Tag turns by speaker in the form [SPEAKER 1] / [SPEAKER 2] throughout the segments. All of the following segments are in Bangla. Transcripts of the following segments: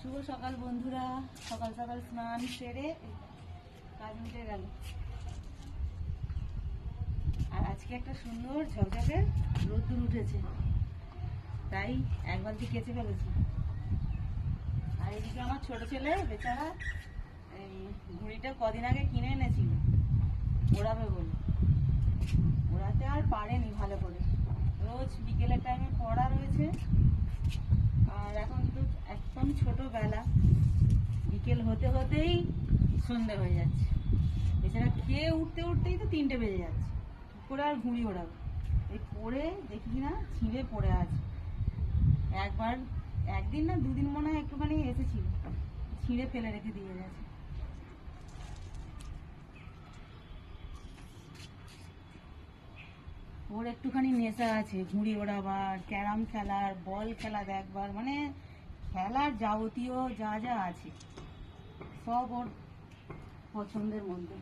[SPEAKER 1] শুভ সকাল বন্ধুরা। সকাল সকাল স্নান সেরে কাজ মিটে গেল। আর আজকে একটা সুন্দর ঝকঝকে রোদ্দুর উঠেছে, তাই এক বালতি কেচে ফেলেছি। আর এদিকে আমার ছোট ছেলে বেচারা এই ঘুড়িটা কদিন আগে কিনে এনেছিল ওড়াবে বলে, ওড়াতে আর পারেনি ভালো করে। রোজ বিকেলের টাইমে পড়া রয়েছে, আর এখন তো একদম ছোটবেলা, বিকেল হতে হতেই সন্ধে হয়ে যাচ্ছে। এছাড়া খেয়ে উঠতে উঠতেই তো 3টে বেজে যাচ্ছে। কি করে আর ঘুড়ি ওড়াবে? এই পড়ে দেখি কিনা ছিঁড়ে পড়ে আছে। একদিন না দুদিন মনে হয় একটুখানি এসেছিল, ছিঁড়ে ফেলে রেখে দিয়ে গেছে। ওর একটুখানি নেশা আছে ঘুড়ি ওড়াবার, ক্যারাম খেলার, বল খেলা দেখবার, মানে খেলার যাবতীয় যা যা আছে সব ওর পছন্দের মধ্যে।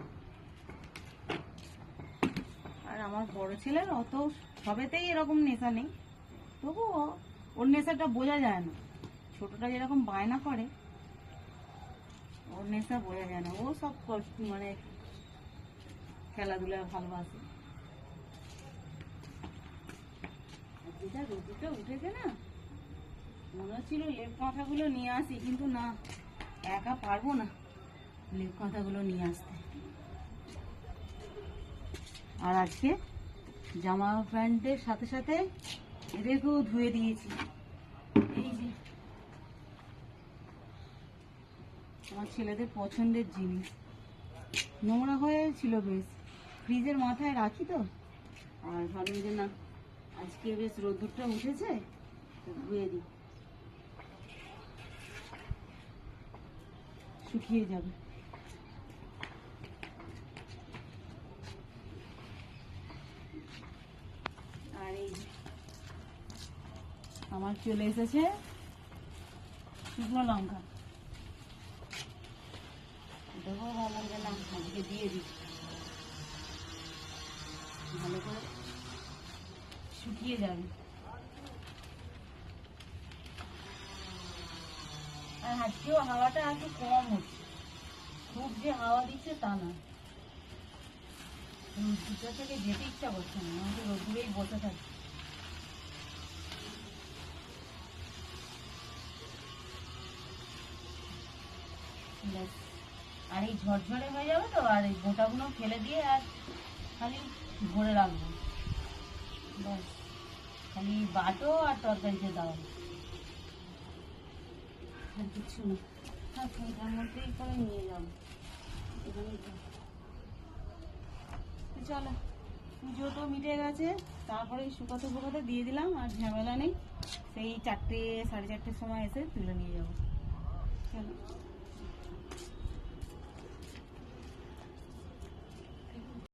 [SPEAKER 1] আর আমার বড় ছেলের অত সবেতেই এরকম নেশা নেই, তবুও ওর নেশাটা বোঝা যায় না। ছোটটা যেরকম বায়না করে, ওর নেশা বোঝা যায় না। ও সব মানে খেলাধুলা ভালোবাসে। যেটা রোদটা উঠেছে না, মনে হচ্ছিল লেপ কাঁথাগুলো নিয়ে আসি, কিন্তু না, একা পারবো না লেপ কাঁথাগুলো নিয়ে আসতে। আর আজকে জামা প্যান্টের সাথে সাথে এদেরকেও ধুয়ে দিয়েছি। এই যে আমার ছেলেদের পছন্দের জিনিস, নোংরা হয়ে ছিল বেশ, ফ্রিজের মাথায় রাখি তো, আর ভাবলাম যে না, আজকে বেশ রোদ্দুরটা উঠেছে, ধুয়ে দিই, শুকিয়ে যাবে। আর এই আমার চলে এসেছে শুকনো লঙ্কা, দেখো ভাবলাম যে না, আজকে দিয়ে দিই, ভালো করে শুকিয়ে যাবে। আর আজকেও হাওয়াটা একটু কম হচ্ছে, খুব যে হাওয়া দিচ্ছে তা না। রোদ্দুরটা থেকে যেতে ইচ্ছা করছে না, আমাকে রোদ্দুরেই বসে থাকি। আর এই ঝরঝরে হয়ে যাবে তো, আর এই গোটাগুলো ফেলে দিয়ে আর খালি ভরে রাখবো, ব্যাস। খালি বাটো আর তরকারিতে দাও, আর কিছু না। হ্যাঁ, ফোনটার মধ্যেই করে নিয়ে যাবো, এখানেই চলো। পুজো তো মিটে গেছে, তারপরে শুকাতে শুকাতে দিয়ে দিলাম, আর ঝামেলা নেই। সেই 4টে 4:30 সময় এসে তুলে নিয়ে যাবো। চলো।